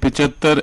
75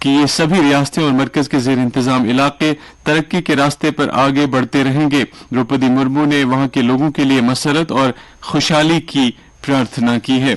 کہ یہ سبھی ریاستیں اور مرکز کے زیر انتظام علاقے ترقی کے راستے پر آگے بڑھتے رہیں گے۔ دروپدی مرمو نے وہاں کے لوگوں کے لیے مسرت اور خوشحالی کی پرارتھنا کی ہے۔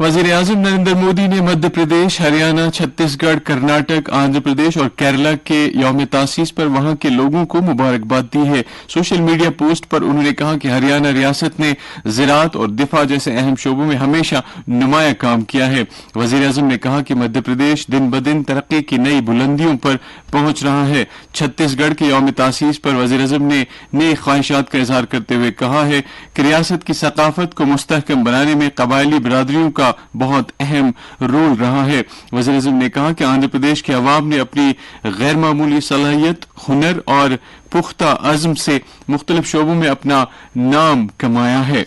وزیر اعظم نریندر مودی نے مدھیہ پردیش، ہریانہ، چھتیس گڑھ، کرناٹک، آندھرا پردیش اور کیرلا کے یوم تاسیس پر وہاں کے لوگوں کو مبارکباد دی ہے۔ سوشل میڈیا پوسٹ پر انہوں نے کہا کہ ہریانہ ریاست نے زراعت اور دفاع جیسے اہم شعبوں میں ہمیشہ نمایاں کام کیا ہے۔ وزیر اعظم نے کہا کہ مدھیہ پردیش دن بدن ترقی کی نئی بلندیوں پر پہنچ رہا ہے۔ چھتیس گڑھ کے یوم تاسیس پر وزیر اعظم نے نئی خواہشات کا اظہار کرتے ہوئے کہا ہے کہ ریاست کی ثقافت کو مستحکم بنانے میں قبائلی برادریوں کا بہت اہم رول رہا ہے۔ وزیر اعظم نے کہا کہ آندھرا پردیش کے عوام نے اپنی غیر معمولی صلاحیت، ہنر اور پختہ عزم سے مختلف شعبوں میں اپنا نام کمایا ہے۔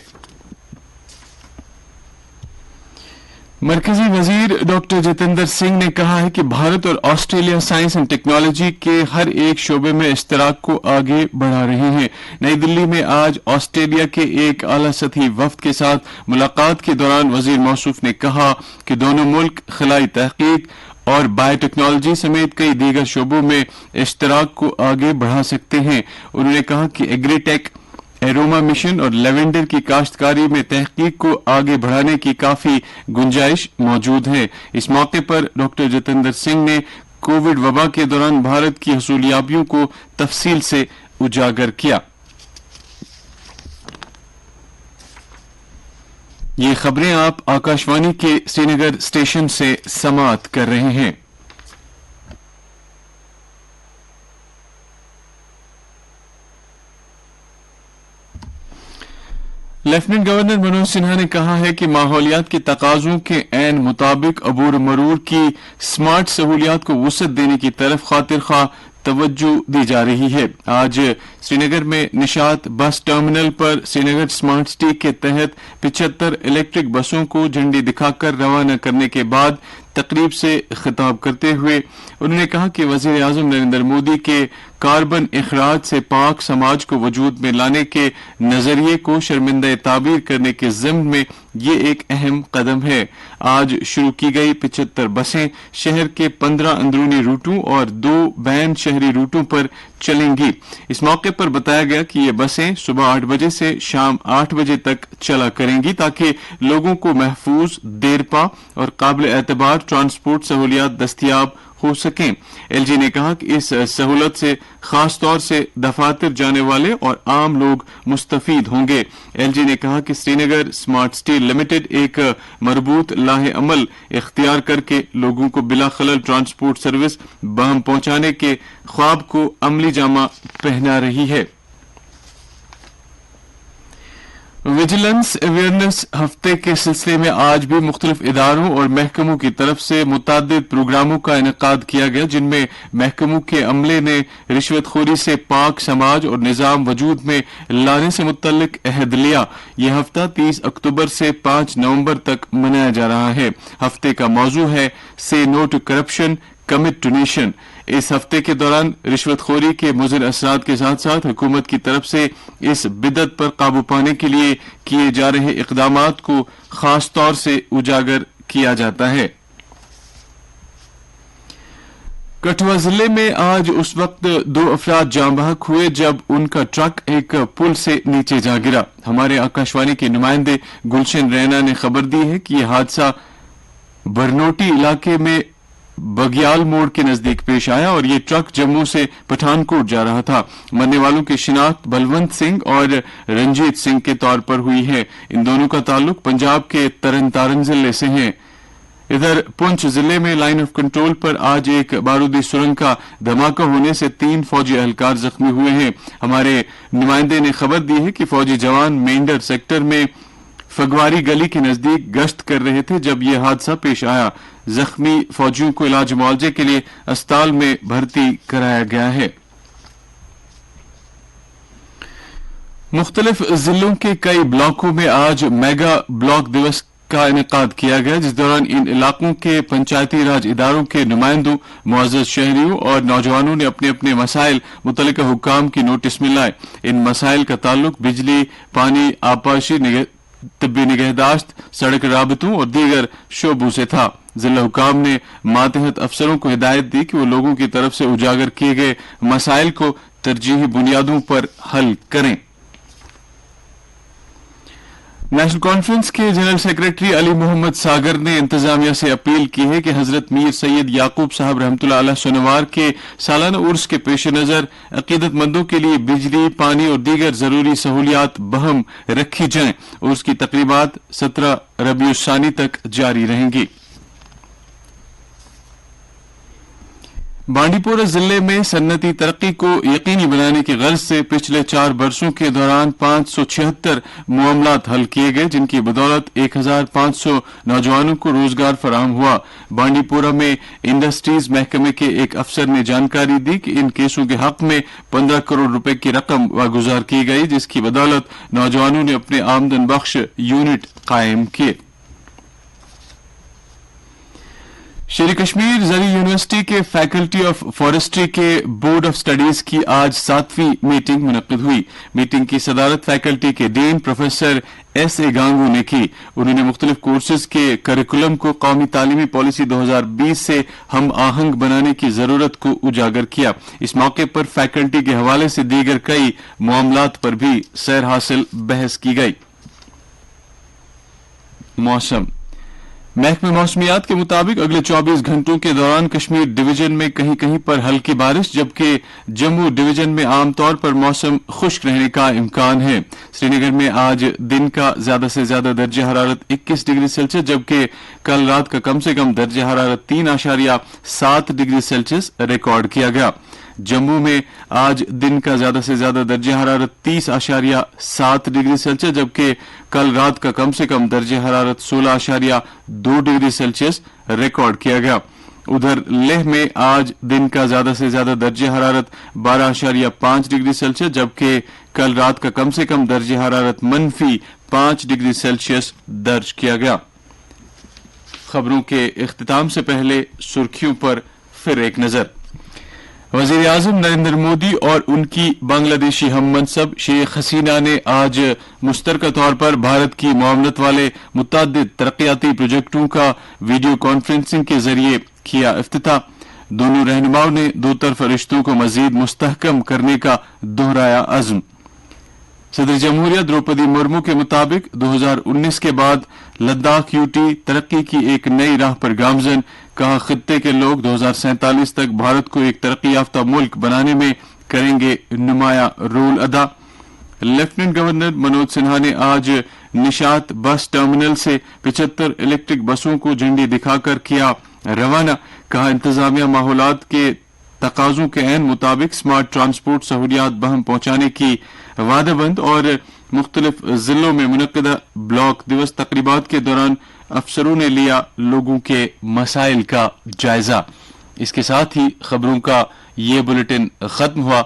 مرکزی وزیر ڈاکٹر جتیندر سنگھ نے کہا ہے کہ بھارت اور آسٹریلیا سائنس اینڈ ٹیکنالوجی کے ہر ایک شعبے میں اشتراک کو آگے بڑھا رہے ہیں۔ نئی دلی میں آج آسٹریلیا کے ایک اعلیٰ سطحی وفد کے ساتھ ملاقات کے دوران وزیر موصوف نے کہا کہ دونوں ملک خلائی تحقیق اور بایو ٹیکنالوجی سمیت کئی دیگر شعبوں میں اشتراک کو آگے بڑھا سکتے ہیں۔ انہوں نے کہا کہ ایگری ٹیک، ایروما مشن اور لیونڈر کی کاشتکاری میں تحقیق کو آگے بڑھانے کی کافی گنجائش موجود ہے۔ اس موقع پر ڈاکٹر جتیندر سنگھ نے کووڈ وبا کے دوران بھارت کی حصولیابیوں کو تفصیل سے اجاگر کیا۔ یہ خبریں آپ آکاشوانی کے سری نگر اسٹیشن سے سماعت کر رہے ہیں۔ لیفٹیننٹ گورنر منوج سنہا نے کہا ہے کہ ماحولیات کے تقاضوں کے عین مطابق عبور و مرور کی سمارٹ سہولیات کو وسعت دینے کی طرف خاطر خواہ توجہ دی جا رہی ہے۔ آج سری نگر میں نشاط بس ٹرمینل پر سری نگر سمارٹ سٹی کے تحت 75 الیکٹرک بسوں کو جھنڈی دکھا کر روانہ کرنے کے بعد تقریب سے خطاب کرتے ہوئے انہوں نے کہا کہ وزیر اعظم نریندر مودی کے کاربن اخراج سے پاک سماج کو وجود میں لانے کے نظریے کو شرمندہ تعبیر کرنے کے ضمن میں یہ ایک اہم قدم ہے۔ آج شروع کی گئی 75 بسیں شہر کے 15 اندرونی روٹوں اور 2 بین شہری روٹوں پر چلیں گی۔ اس موقع پر بتایا گیا کہ یہ بسیں صبح 8 بجے سے شام 8 بجے تک چلا کریں گی تاکہ لوگوں کو محفوظ، دیرپا اور قابل اعتبار ٹرانسپورٹ سہولیات دستیاب ہو سکیں۔ ایل جی نے کہا کہ اس سہولت سے خاص طور سے دفاتر جانے والے اور عام لوگ مستفید ہوں گے۔ ایل جی نے کہا کہ سری نگر سمارٹ سٹی لمیٹڈ ایک مربوط لاہ عمل اختیار کر کے لوگوں کو بلا خلل ٹرانسپورٹ سروس بہم پہنچانے کے خواب کو عملی جامہ پہنا رہی ہے۔ ویجیلنس اویئرنیس ہفتے کے سلسلے میں آج بھی مختلف اداروں اور محکموں کی طرف سے متعدد پروگراموں کا انعقاد کیا گیا، جن میں محکموں کے عملے نے رشوت خوری سے پاک سماج اور نظام وجود میں لانے سے متعلق عہد لیا۔ یہ ہفتہ 30 اکتوبر سے 5 نومبر تک منایا جا رہا ہے۔ ہفتے کا موضوع ہے سے no to corruption, commit to nation. اس ہفتے کے دوران رشوت خوری کے مضر اثرات کے ساتھ ساتھ حکومت کی طرف سے اس بدعت پر قابو پانے کے لیے کیے جا رہے اقدامات کو خاص طور سے اجاگر کیا جاتا ہے۔ کٹھوا ضلع میں آج اس وقت 2 افراد جاں بحق ہوئے جب ان کا ٹرک ایک پل سے نیچے جا گرا۔ ہمارے آکاشوانی کے نمائندے گلشن رینا نے خبر دی ہے کہ یہ حادثہ برنوٹی علاقے میں بگیال موڑ کے نزدیک پیش آیا اور یہ ٹرک جموں سے پٹھان کوٹ جا رہا تھا۔ مرنے والوں کی شناخت بلونت سنگھ اور رنجیت سنگھ کے طور پر ہوئی ہے۔ ان دونوں کا تعلق پنجاب کے ترن تارن ضلع سے ہے۔ ادھر پنچ ضلع میں لائن آف کنٹرول پر آج ایک بارودی سرنگ کا دھماکہ ہونے سے 3 فوجی اہلکار زخمی ہوئے ہیں۔ ہمارے نمائندے نے خبر دی ہے کہ فوجی جوان مینڈر سیکٹر میں فگواری گلی کے نزدیک گشت کر رہے تھے جب یہ حادثہ پیش آیا۔ زخمی فوجیوں کو علاج معالجے کے لیے اسپتال میں بھرتی کرایا گیا ہے۔ مختلف ضلعوں کے کئی بلاکوں میں آج میگا بلاک دیوس کا انعقاد کیا گیا، جس دوران ان علاقوں کے پنچایتی راج اداروں کے نمائندوں، معزز شہریوں اور نوجوانوں نے اپنے اپنے مسائل متعلقہ حکام کی نوٹس میں لائے۔ ان مسائل کا تعلق بجلی، پانی، آبپاشی، طبی نگہداشت، سڑک رابطوں اور دیگر شعبوں سے تھا۔ ضلع حکام نے ماتحت افسروں کو ہدایت دی کہ وہ لوگوں کی طرف سے اجاگر کیے گئے مسائل کو ترجیحی بنیادوں پر حل کریں۔ نیشنل کانفرنس کے جنرل سیکرٹری علی محمد ساگر نے انتظامیہ سے اپیل کی ہے کہ حضرت میر سید یعقوب صاحب رحمۃ اللہ علیہ سنوار کے سالانہ عرس کے پیش نظر عقیدت مندوں کے لیے بجلی، پانی اور دیگر ضروری سہولیات بہم رکھی جائیں۔ عرس کی تقریبات 17 ربیع الثانی تک جاری رہیں گی۔ بانڈی پورہ ضلع میں صنعتی ترقی کو یقینی بنانے کی غرض سے پچھلے 4 برسوں کے دوران 576 معاملات حل کیے گئے، جن کی بدولت 1500 نوجوانوں کو روزگار فراہم ہوا۔ بانڈی پورہ میں انڈسٹریز محکمے کے ایک افسر نے جانکاری دی کہ ان کیسوں کے حق میں 15 کروڑ روپے کی رقم واگزار کی گئی، جس کی بدولت نوجوانوں نے اپنے آمدن بخش یونٹ قائم کیے۔ شیر کشمیر زرعی یونیورسٹی کے فیکلٹی آف فارسٹری کے بورڈ آف سٹڈیز کی آج 7ویں میٹنگ منعقد ہوئی۔ میٹنگ کی صدارت فیکلٹی کے ڈین پروفیسر ایس اے گانگو نے کی۔ انہوں نے مختلف کورسز کے کریکولم کو قومی تعلیمی پالیسی 2020 سے ہم آہنگ بنانے کی ضرورت کو اجاگر کیا۔ اس موقع پر فیکلٹی کے حوالے سے دیگر کئی معاملات پر بھی سیر حاصل بحث کی گئی۔ موسم محکمہ موسمیات کے مطابق اگلے 24 گھنٹوں کے دوران کشمیر ڈویژن میں کہیں کہیں پر ہلکی بارش، جبکہ جموں ڈویژن میں عام طور پر موسم خشک رہنے کا امکان ہے۔ سری نگر میں آج دن کا زیادہ سے زیادہ درجہ حرارت 21 ڈگری سیلسیس، جبکہ کل رات کا کم سے کم درجہ حرارت 3.7 ڈگری سیلسیس ریکارڈ کیا گیا۔ جموں میں آج دن کا زیادہ سے زیادہ درجہ حرارت 30.7 ڈگری سیلسیس، جبکہ کل رات کا کم سے کم درجہ حرارت 16.2 ڈگری سیلسیس ریکارڈ کیا گیا۔ ادھر لیہ میں آج دن کا زیادہ سے زیادہ درجہ حرارت 12.5 ڈگری سیلسیس، جبکہ کل رات کا کم سے کم درجہ حرارت -5 ڈگری سیلسیس درج کیا گیا۔ خبروں کے اختتام سے پہلے سرخیوں پر پھر ایک نظر۔ وزیر اعظم نریندر مودی اور ان کی بنگلہ دیشی ہم منصب شیخ حسینہ نے آج مشترکہ طور پر بھارت کی معاونت والے متعدد ترقیاتی پروجیکٹوں کا ویڈیو کانفرنسنگ کے ذریعے کیا افتتاح۔ دونوں رہنماؤں نے دو طرفہ رشتوں کو مزید مستحکم کرنے کا دہرایا عزم۔ صدر جمہوریہ دروپدی مرمو کے مطابق 2019 کے بعد لداخ یوٹی ترقی کی ایک نئی راہ پر گامزن، کہا خطے کے لوگ 2047 تک بھارت کو ایک ترقی یافتہ ملک بنانے میں کریں گے نمایاں رول ادا۔ لیفٹیننٹ گورنر منوج سنہا نے آج نشات بس ٹرمینل سے 75 الیکٹرک بسوں کو جھنڈی دکھا کر کیا روانہ، کہا انتظامیہ ماحولیات کے تقاضوں کے عین مطابق سمارٹ ٹرانسپورٹ سہولیات بہم پہنچانے کی وعدہ بند، اور مختلف ضلعوں میں منعقدہ بلاک دیوس تقریبات کے دوران افسروں نے لیا لوگوں کے مسائل کا جائزہ۔ اس کے ساتھ ہی خبروں کا یہ بلیٹن ختم ہوا۔